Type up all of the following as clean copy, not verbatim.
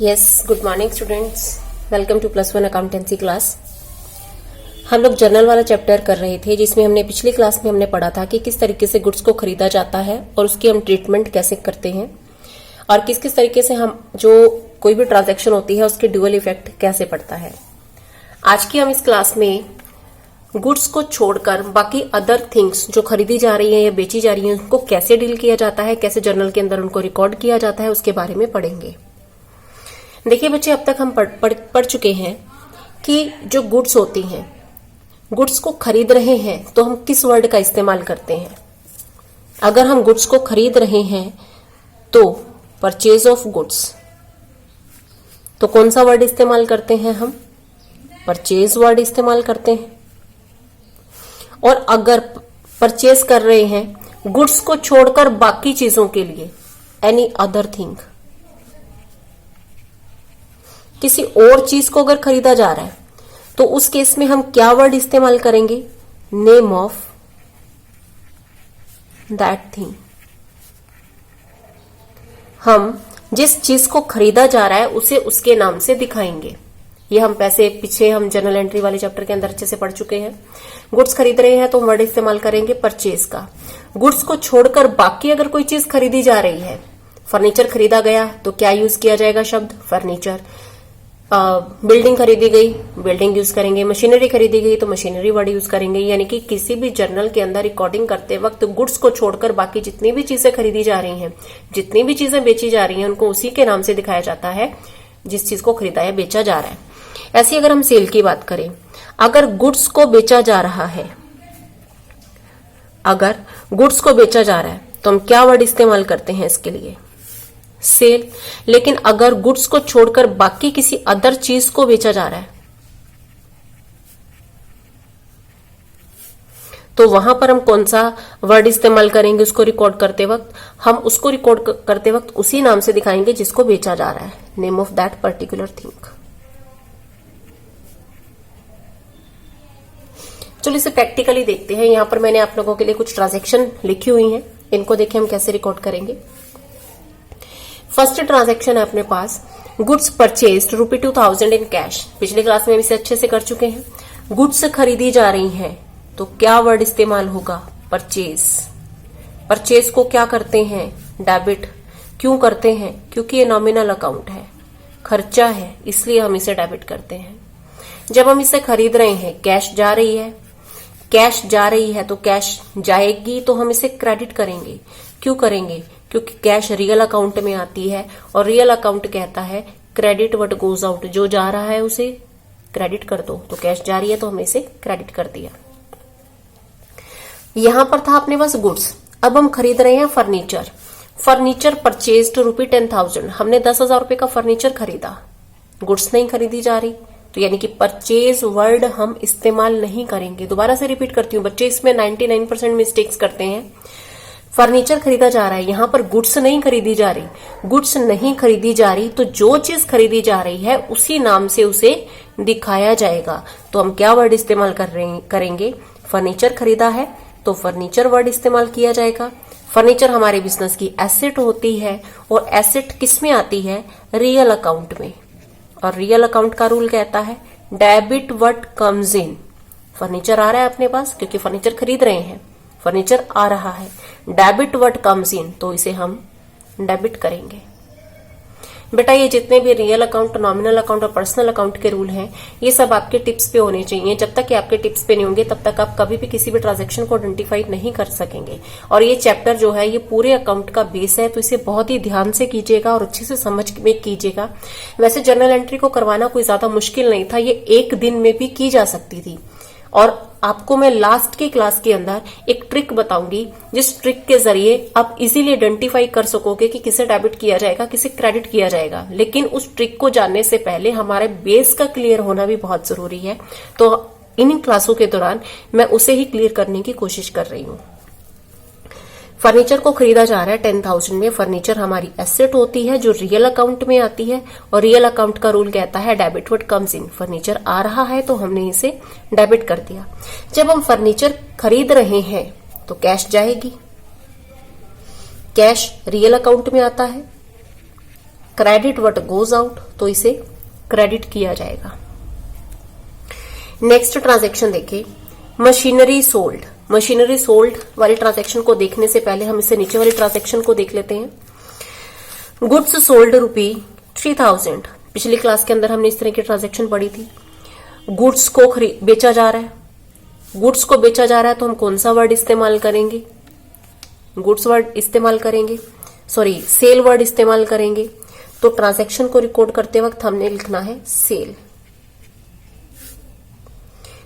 Yes, good morning students. Welcome to +1 accountancy class. हम लोग journal वाला चैप्टर कर रहे थे, जिसमें हमने पिछली क्लास में हमने पढ़ा था कि किस तरीके से गुड्स को खरीदा जाता है और उसकी हम ट्रीटमेंट कैसे करते हैं और किस किस तरीके से हम जो कोई भी ट्रांजैक्शन होती है उसके ड्यूअल इफेक्ट कैसे पड़ता है। आज की हम इस क्लास में गुड्स को छोड़कर बाकी अदर थिंग्स जो खरीदी जा रही है या बेची जा रही है उनको कैसे डील किया जाता है, कैसे जर्नल के अंदर उनको रिकॉर्ड किया जाता है, उसके बारे में पढ़ेंगे। देखिए बच्चे, अब तक हम पढ़ चुके हैं कि जो गुड्स होती हैं, गुड्स को खरीद रहे हैं तो हम किस वर्ड का इस्तेमाल करते हैं। अगर हम गुड्स को खरीद रहे हैं तो परचेज ऑफ गुड्स, तो कौन सा वर्ड इस्तेमाल करते हैं हम? परचेज वर्ड इस्तेमाल करते हैं। और अगर परचेज कर रहे हैं गुड्स को छोड़कर बाकी चीजों के लिए, एनी अदर थिंग, किसी और चीज को अगर खरीदा जा रहा है तो उस केस में हम क्या वर्ड इस्तेमाल करेंगे? Name of that thing. हम जिस चीज को खरीदा जा रहा है उसे उसके नाम से दिखाएंगे। ये हम पीछे हम जर्नल एंट्री वाले चैप्टर के अंदर अच्छे से पढ़ चुके हैं। गुड्स खरीद रहे हैं तो वर्ड इस्तेमाल करेंगे परचेज का। गुड्स को छोड़कर बाकी अगर कोई चीज खरीदी जा रही है, फर्नीचर खरीदा गया तो क्या यूज किया जाएगा? शब्द फर्नीचर। बिल्डिंग खरीदी गई, बिल्डिंग यूज करेंगे। मशीनरी खरीदी गई तो मशीनरी वर्ड यूज करेंगे। यानी कि किसी भी जर्नल के अंदर रिकॉर्डिंग करते वक्त गुड्स को छोड़कर बाकी जितनी भी चीजें खरीदी जा रही हैं, जितनी भी चीजें बेची जा रही हैं, उनको उसी के नाम से दिखाया जाता है जिस चीज को खरीदा या बेचा जा रहा है। ऐसे अगर हम सेल की बात करें, अगर गुड्स को बेचा जा रहा है, अगर गुड्स को बेचा जा रहा है तो हम क्या वर्ड इस्तेमाल करते हैं इसके लिए? सेल। लेकिन अगर गुड्स को छोड़कर बाकी किसी अदर चीज को बेचा जा रहा है तो वहां पर हम कौन सा वर्ड इस्तेमाल करेंगे? उसको रिकॉर्ड करते वक्त हम उसको रिकॉर्ड करते वक्त उसी नाम से दिखाएंगे जिसको बेचा जा रहा है, name of that particular thing. चलो इसे प्रैक्टिकली देखते हैं। यहां पर मैंने आप लोगों के लिए कुछ ट्रांजैक्शन लिखी हुई हैं, इनको देखें हम कैसे रिकॉर्ड करेंगे। फर्स्ट ट्रांजैक्शन है अपने पास, गुड्स परचेज्ड ₹2000 इन कैश। पिछली क्लास में हम इसे अच्छे से कर चुके हैं। गुड्स खरीदी जा रही हैं तो क्या वर्ड इस्तेमाल होगा? परचेज। परचेज को क्या करते हैं? डेबिट। क्यों करते हैं? क्योंकि ये नॉमिनल अकाउंट है, खर्चा है, इसलिए हम इसे डेबिट करते हैं। जब हम इसे खरीद रहे हैं, कैश जा रही है, कैश जा रही है तो कैश जाएगी तो हम इसे क्रेडिट करेंगे। क्यों करेंगे? क्योंकि कैश रियल अकाउंट में आती है और रियल अकाउंट कहता है क्रेडिट व्हाट गोज आउट, जो जा रहा है उसे क्रेडिट कर दो। तो कैश जा रही है तो हमने इसे क्रेडिट कर दिया। यहां पर था अपने पास गुड्स। अब हम खरीद रहे हैं फर्नीचर। Furniture purchased ₹10,000। हमने 10,000 रुपए का फर्नीचर खरीदा, गुड्स नहीं खरीदी जा रही, तो यानी कि परचेज वर्ड हम इस्तेमाल नहीं करेंगे। दोबारा से रिपीट करती हूँ बच्चे, इसमें 99% मिस्टेक्स करते हैं। फर्नीचर खरीदा जा रहा है, यहां पर गुड्स नहीं खरीदी जा रही। गुड्स नहीं खरीदी जा रही तो जो चीज खरीदी जा रही है उसी नाम से उसे दिखाया जाएगा। तो हम क्या वर्ड इस्तेमाल करेंगे? फर्नीचर खरीदा है तो फर्नीचर वर्ड इस्तेमाल किया जाएगा। फर्नीचर हमारे बिजनेस की एसेट होती है और एसेट किस में आती है? रियल अकाउंट में। और रियल अकाउंट का रूल कहता है debit what comes in. Furniture आ रहा है अपने पास क्योंकि फर्नीचर खरीद रहे हैं, फर्नीचर आ रहा है, डेबिट व्हाट कम्स इन, तो इसे हम डेबिट करेंगे। बेटा ये जितने भी रियल अकाउंट, नॉमिनल अकाउंट और पर्सनल अकाउंट के रूल हैं, ये सब आपके टिप्स पे होने चाहिए। जब तक ये आपके टिप्स पे नहीं होंगे तब तक आप कभी भी किसी भी ट्रांजैक्शन को आइडेंटिफाई नहीं कर सकेंगे। और ये चैप्टर जो है ये पूरे अकाउंट का बेस है, तो इसे बहुत ही ध्यान से कीजिएगा और अच्छे से समझ में कीजिएगा। वैसे जर्नल एंट्री को करवाना कोई ज्यादा मुश्किल नहीं था, ये एक दिन में भी की जा सकती थी। और आपको मैं लास्ट की क्लास के अंदर एक ट्रिक बताऊंगी, जिस ट्रिक के जरिए आप इजीली आइडेंटिफाई कर सकोगे कि किसे डेबिट किया जाएगा, किसे क्रेडिट किया जाएगा। लेकिन उस ट्रिक को जानने से पहले हमारे बेस का क्लियर होना भी बहुत जरूरी है। तो इन क्लासों के दौरान मैं उसे ही क्लियर करने की कोशिश कर रही हूँ। फर्नीचर को खरीदा जा रहा है 10,000 में। फर्नीचर हमारी एसेट होती है जो रियल अकाउंट में आती है और रियल अकाउंट का रूल कहता है debit what comes in. Furniture आ रहा है तो हमने इसे डेबिट कर दिया। जब हम फर्नीचर खरीद रहे हैं तो कैश जाएगी, कैश रियल अकाउंट में आता है, क्रेडिट व्हाट गोज आउट, तो इसे क्रेडिट किया जाएगा। नेक्स्ट ट्रांजैक्शन देखिए, मशीनरी सोल्ड। मशीनरी सोल्ड वाली ट्रांजैक्शन को देखने से पहले हम इससे नीचे वाली ट्रांजैक्शन को देख लेते हैं। Goods sold ₹3000। पिछली क्लास के अंदर हमने इस तरह की ट्रांजैक्शन पढ़ी थी। गुड्स को बेचा जा रहा है, गुड्स को बेचा जा रहा है तो हम कौन सा वर्ड इस्तेमाल करेंगे? गुड्स वर्ड इस्तेमाल करेंगे, सॉरी सेल वर्ड इस्तेमाल करेंगे। तो ट्रांजैक्शन को रिकॉर्ड करते वक्त हमने लिखना है सेल।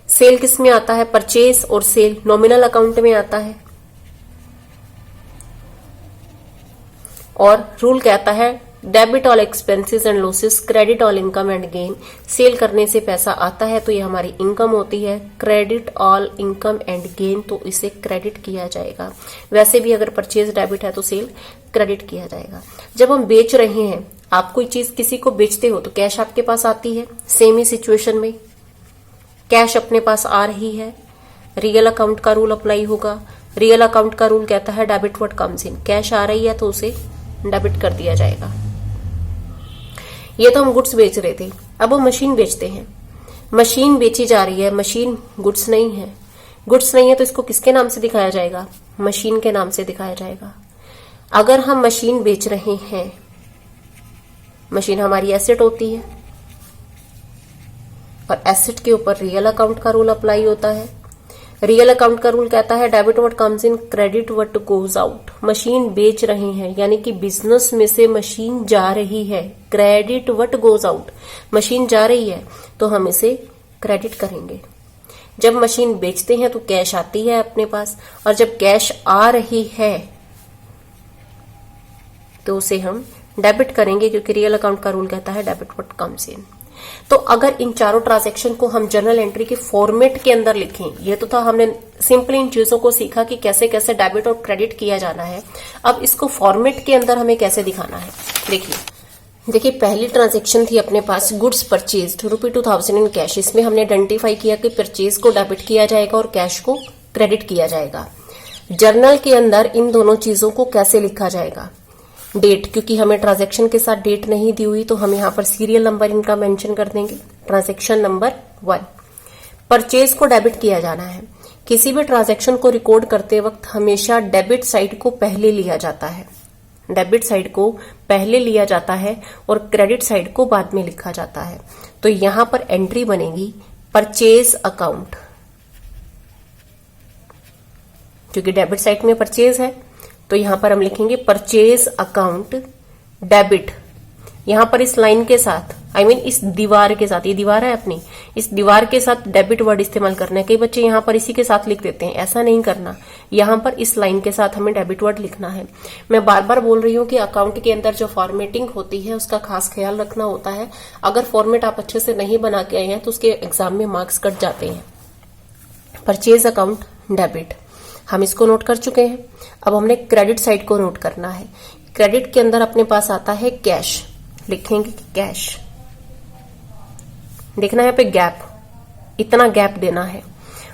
सेल किस में आता है? परचेज और सेल नॉमिनल अकाउंट में आता है। और रूल कहता है debit all expenses and losses, credit all income and gain. Sale करने से पैसा आता है तो ये हमारी इनकम होती है, credit all income and gain, तो इसे क्रेडिट किया जाएगा। वैसे भी अगर परचेज डेबिट है तो सेल क्रेडिट किया जाएगा। जब हम बेच रहे हैं, आप कोई चीज किसी को बेचते हो तो कैश आपके पास आती है। सेम ही सिचुएशन में कैश अपने पास आ रही है, रियल अकाउंट का रूल अप्लाई होगा। रियल अकाउंट का रूल कहता है debit what comes in. Cash आ रही है तो उसे डेबिट कर दिया जाएगा। ये तो हम गुड्स बेच रहे थे, अब वो मशीन बेचते हैं। मशीन बेची जा रही है, मशीन गुड्स नहीं है। गुड्स नहीं है तो इसको किसके नाम से दिखाया जाएगा? मशीन के नाम से दिखाया जाएगा। अगर हम मशीन बेच रहे हैं, मशीन हमारी एसेट होती है और एसेट के ऊपर रियल अकाउंट का रूल अप्लाई होता है। रियल अकाउंट का रूल कहता है debit what comes in, credit what goes out. Machine बेच रहे हैं यानी कि बिजनेस में से मशीन जा रही है, credit what goes out. Machine जा रही है तो हम इसे क्रेडिट करेंगे। जब मशीन बेचते हैं तो कैश आती है अपने पास, और जब कैश आ रही है तो उसे हम डेबिट करेंगे, क्योंकि रियल अकाउंट का रूल कहता है डेबिट व्हाट कम्स इन। तो अगर इन चारों ट्रांजैक्शन को हम जर्नल एंट्री के फॉर्मेट के अंदर लिखें, ये तो था हमने सिंपली इन चीजों को सीखा कि कैसे कैसे डेबिट और क्रेडिट किया जाना है। अब इसको फॉर्मेट के अंदर हमें कैसे दिखाना है, देखिए पहली ट्रांजैक्शन थी अपने पास गुड्स परचेज्ड ₹2000 इन कैश। इसमें हमने आइडेंटिफाई किया कि परचेज को डेबिट किया जाएगा और कैश को क्रेडिट किया जाएगा। जर्नल के अंदर इन दोनों चीजों को कैसे लिखा जाएगा? डेट, क्योंकि हमें ट्रांजैक्शन के साथ डेट नहीं दी हुई तो हम यहां पर सीरियल नंबर इनका मेंशन कर देंगे। Transaction number 1। परचेज को डेबिट किया जाना है। किसी भी ट्रांजैक्शन को रिकॉर्ड करते वक्त हमेशा डेबिट साइड को पहले लिया जाता है, डेबिट साइड को पहले लिया जाता है और क्रेडिट साइड को बाद में लिखा जाता है। तो यहां पर एंट्री बनेगी परचेज अकाउंट, क्योंकि डेबिट साइड में परचेज है तो यहां पर हम लिखेंगे परचेज अकाउंट डेबिट। यहां पर इस लाइन के साथ, इस दीवार के साथ, ये दीवार है अपनी, इस दीवार के साथ डेबिट वर्ड इस्तेमाल करना है। कई बच्चे यहां पर इसी के साथ लिख देते हैं, ऐसा नहीं करना। यहां पर इस लाइन के साथ हमें डेबिट वर्ड लिखना है। मैं बार बार बोल रही हूं कि अकाउंट के अंदर जो फॉर्मेटिंग होती है उसका खास ख्याल रखना होता है। अगर फॉर्मेट आप अच्छे से नहीं बना के आए हैं तो उसके एग्जाम में मार्क्स कट जाते हैं। परचेज अकाउंट डेबिट हम इसको नोट कर चुके हैं। अब हमने क्रेडिट साइड को नोट करना है। क्रेडिट के अंदर अपने पास आता है कैश, लिखेंगे कैश। देखना है यहाँ पे गैप, इतना गैप देना है।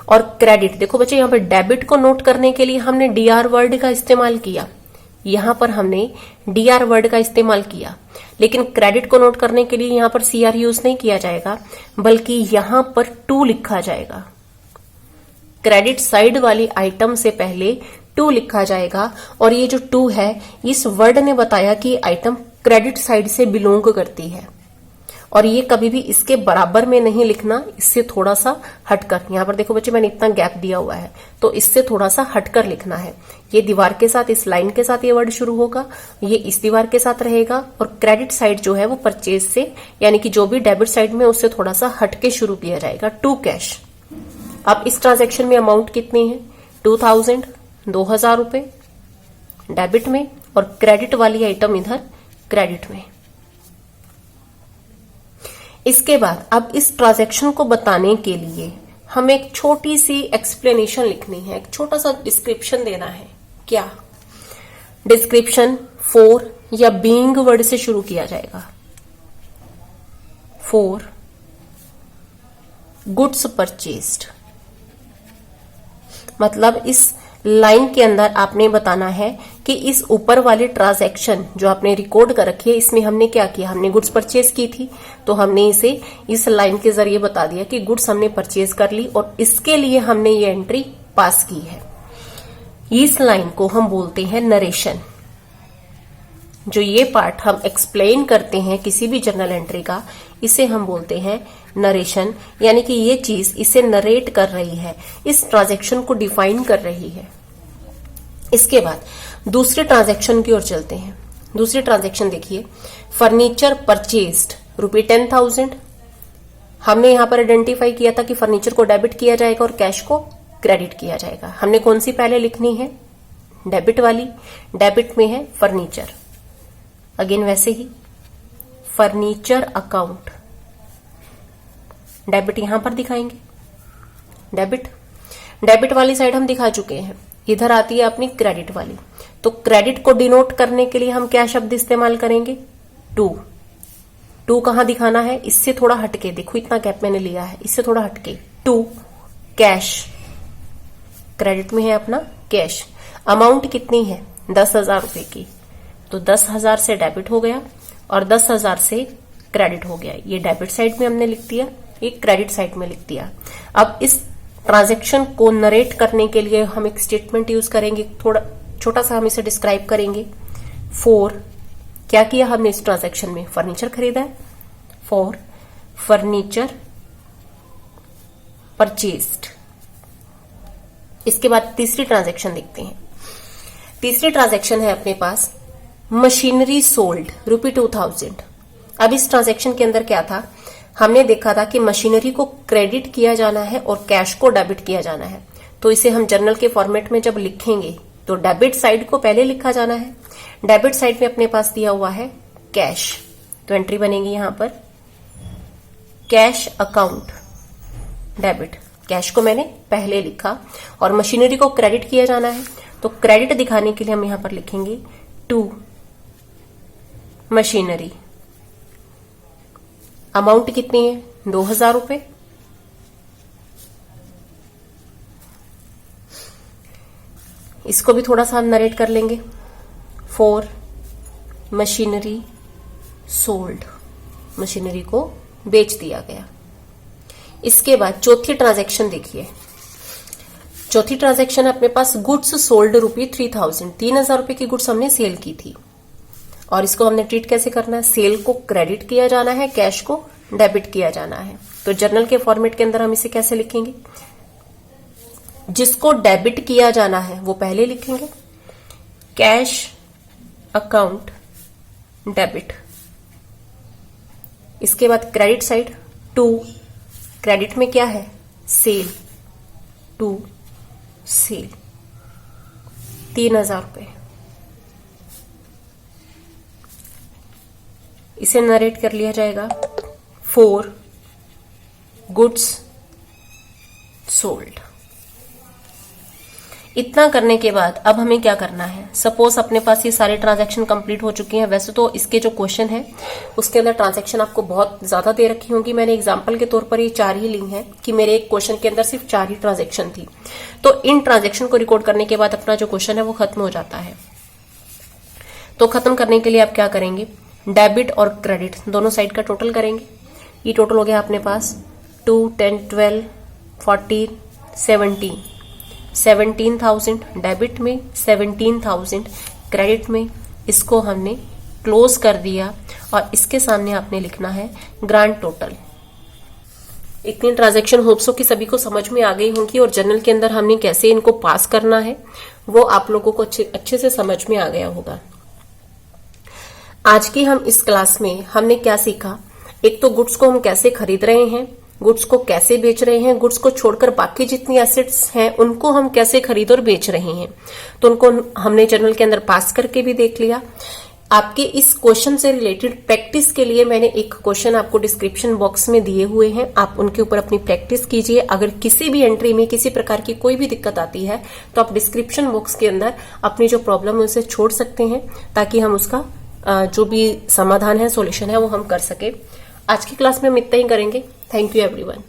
और क्रेडिट, देखो बच्चे यहाँ पे डेबिट को नोट करने के लिए हमने डीआर वर्ड का इस्तेमाल किया, यहां पर हमने डीआर वर्ड का इस्तेमाल किया। लेकिन क्रेडिट को नोट करने के लिए यहां पर सीआर यूज नहीं किया जाएगा, बल्कि यहां पर टू लिखा जाएगा। क्रेडिट साइड वाली आइटम से पहले टू लिखा जाएगा। और ये जो टू है, इस वर्ड ने बताया कि आइटम क्रेडिट साइड से बिलोंग करती है, और ये कभी भी इसके बराबर में नहीं लिखना, इससे थोड़ा सा हटकर। यहां पर देखो बच्चे मैंने इतना गैप दिया हुआ है, तो इससे थोड़ा सा हटकर लिखना है। ये दीवार के साथ, इस लाइन के साथ ये वर्ड शुरू होगा, ये इस दीवार के साथ रहेगा, और क्रेडिट साइड जो है वो परचेज से, यानी कि जो भी डेबिट साइड में उससे थोड़ा सा हटके शुरू किया जाएगा। To cash. अब इस ट्रांजैक्शन में अमाउंट कितनी है? 2000, 2000 रुपए डेबिट में, और क्रेडिट वाली आइटम इधर क्रेडिट में। इसके बाद अब इस ट्रांजैक्शन को बताने के लिए हमें एक छोटी सी एक्सप्लेनेशन लिखनी है, एक छोटा सा डिस्क्रिप्शन देना है। क्या डिस्क्रिप्शन? फॉर या बीइंग वर्ड से शुरू किया जाएगा। फॉर गुड्स परचेज्ड, मतलब इस लाइन के अंदर आपने बताना है कि इस ऊपर वाली ट्रांजैक्शन जो आपने रिकॉर्ड कर रखी है इसमें हमने क्या किया, हमने गुड्स परचेज की थी, तो हमने इसे इस लाइन के जरिए बता दिया कि गुड्स हमने परचेज कर ली और इसके लिए हमने ये एंट्री पास की है। इस लाइन को हम बोलते हैं नरेशन। जो ये पार्ट हम एक्सप्लेन करते हैं किसी भी जर्नल एंट्री का, इसे हम बोलते हैं नरेशन, यानी कि ये चीज इसे नरेट कर रही है, इस ट्रांजैक्शन को डिफाइन कर रही है। इसके बाद दूसरे ट्रांजैक्शन की ओर चलते हैं। दूसरी ट्रांजैक्शन देखिए, फर्नीचर परचेज्ड ₹10,000। हमने यहां पर आइडेंटिफाई किया था कि फर्नीचर को डेबिट किया जाएगा और कैश को क्रेडिट किया जाएगा। हमने कौन सी पहले लिखनी है, डेबिट वाली। डेबिट में है फर्नीचर, अगेन वैसे ही फर्नीचर अकाउंट, डेबिट यहां पर दिखाएंगे। डेबिट वाली साइड हम दिखा चुके हैं, इधर आती है अपनी क्रेडिट वाली। तो क्रेडिट को डिनोट करने के लिए हम क्या शब्द इस्तेमाल करेंगे, टू कहां दिखाना है, इससे थोड़ा हटके, देखो इतना गैप मैंने लिया है, इससे थोड़ा हटके, टू कैश। क्रेडिट में है अपना कैश। अमाउंट कितनी है, 10,000 रुपए की, तो 10,000 से डेबिट हो गया और 10,000 से क्रेडिट हो गया। ये डेबिट साइड में हमने लिख दिया, ये क्रेडिट साइड में लिख दिया। अब इस ट्रांजैक्शन को नरेट करने के लिए हम एक स्टेटमेंट यूज करेंगे, थोड़ा छोटा सा हम इसे डिस्क्राइब करेंगे। फॉर, क्या किया हमने इस ट्रांजैक्शन में, फर्नीचर खरीदा है, फॉर फर्नीचर परचेज्ड। इसके बाद तीसरी ट्रांजैक्शन देखते हैं। तीसरी ट्रांजैक्शन है अपने पास मशीनरी सोल्ड ₹2,000। अब इस ट्रांजैक्शन के अंदर क्या था, हमने देखा था कि मशीनरी को क्रेडिट किया जाना है और कैश को डेबिट किया जाना है। तो इसे हम जर्नल के फॉर्मेट में जब लिखेंगे तो डेबिट साइड को पहले लिखा जाना है। डेबिट साइड में अपने पास दिया हुआ है कैश, तो एंट्री बनेगी यहां पर कैश अकाउंट डेबिट। कैश को मैंने पहले लिखा और मशीनरी को क्रेडिट किया जाना है, तो क्रेडिट दिखाने के लिए हम यहां पर लिखेंगे टू मशीनरी। अमाउंट कितनी है, 2,000 रुपए। इसको भी थोड़ा सा हम नरेट कर लेंगे, फॉर मशीनरी सोल्ड, मशीनरी को बेच दिया गया। इसके बाद चौथी ट्रांजैक्शन देखिए। चौथी ट्रांजैक्शन अपने पास गुड्स सोल्ड ₹3,000, 3,000 रुपए की गुड्स हमने सेल की थी और इसको हमने ट्रीट कैसे करना है, सेल को क्रेडिट किया जाना है, कैश को डेबिट किया जाना है। तो जर्नल के फॉर्मेट के अंदर हम इसे कैसे लिखेंगे, जिसको डेबिट किया जाना है वो पहले लिखेंगे, कैश अकाउंट डेबिट। इसके बाद क्रेडिट साइड टू, क्रेडिट में क्या है, सेल, टू सेल 3,000 रुपए। इसे नरेट कर लिया जाएगा, फॉर गुड्स सोल्ड। इतना करने के बाद अब हमें क्या करना है, सपोज अपने पास ये सारे ट्रांजैक्शन कंप्लीट हो चुके हैं। वैसे तो इसके जो क्वेश्चन है उसके अंदर ट्रांजैक्शन आपको बहुत ज्यादा दे रखी होंगी, मैंने एग्जांपल के तौर पर ये 4 ही ली हैं कि मेरे एक क्वेश्चन के अंदर सिर्फ 4 ही ट्रांजैक्शन थी। तो इन ट्रांजैक्शन को रिकॉर्ड करने के बाद अपना जो क्वेश्चन है वो खत्म हो जाता है। तो खत्म करने के लिए आप क्या करेंगे, डेबिट और क्रेडिट दोनों साइड का टोटल करेंगे। ये टोटल हो गया अपने पास 2, 10, 12, 14, 17,000 डेबिट में, 17,000 क्रेडिट में। इसको हमने क्लोज कर दिया और इसके सामने आपने लिखना है ग्रांड टोटल। इतनी ट्रांजैक्शन होप्सो की सभी को समझ में आ गई होंगी और जर्नल के अंदर हमने कैसे इनको पास करना है वो आप लोगों को अच्छे से समझ में आ गया होगा। आज की हम इस क्लास में हमने क्या सीखा, एक तो गुड्स को हम कैसे खरीद रहे हैं, गुड्स को कैसे बेच रहे हैं, गुड्स को छोड़कर बाकी जितनी एसेट्स हैं उनको हम कैसे खरीद और बेच रहे हैं। तो उनको हमने जर्नल के अंदर पास करके भी देख लिया। आपके इस क्वेश्चन से रिलेटेड प्रैक्टिस के लिए मैंने एक क्वेश्चन आपको डिस्क्रिप्शन बॉक्स में दिए हुए हैं, आप उनके ऊपर अपनी प्रैक्टिस कीजिए। अगर किसी भी एंट्री में किसी प्रकार की कोई भी दिक्कत आती है तो आप डिस्क्रिप्शन बॉक्स के अंदर अपनी जो प्रॉब्लम है उसे छोड़ सकते हैं ताकि हम उसका जो भी समाधान है, सॉल्यूशन है वो हम कर सके। आज की क्लास में हम इतना ही करेंगे। Thank you everyone.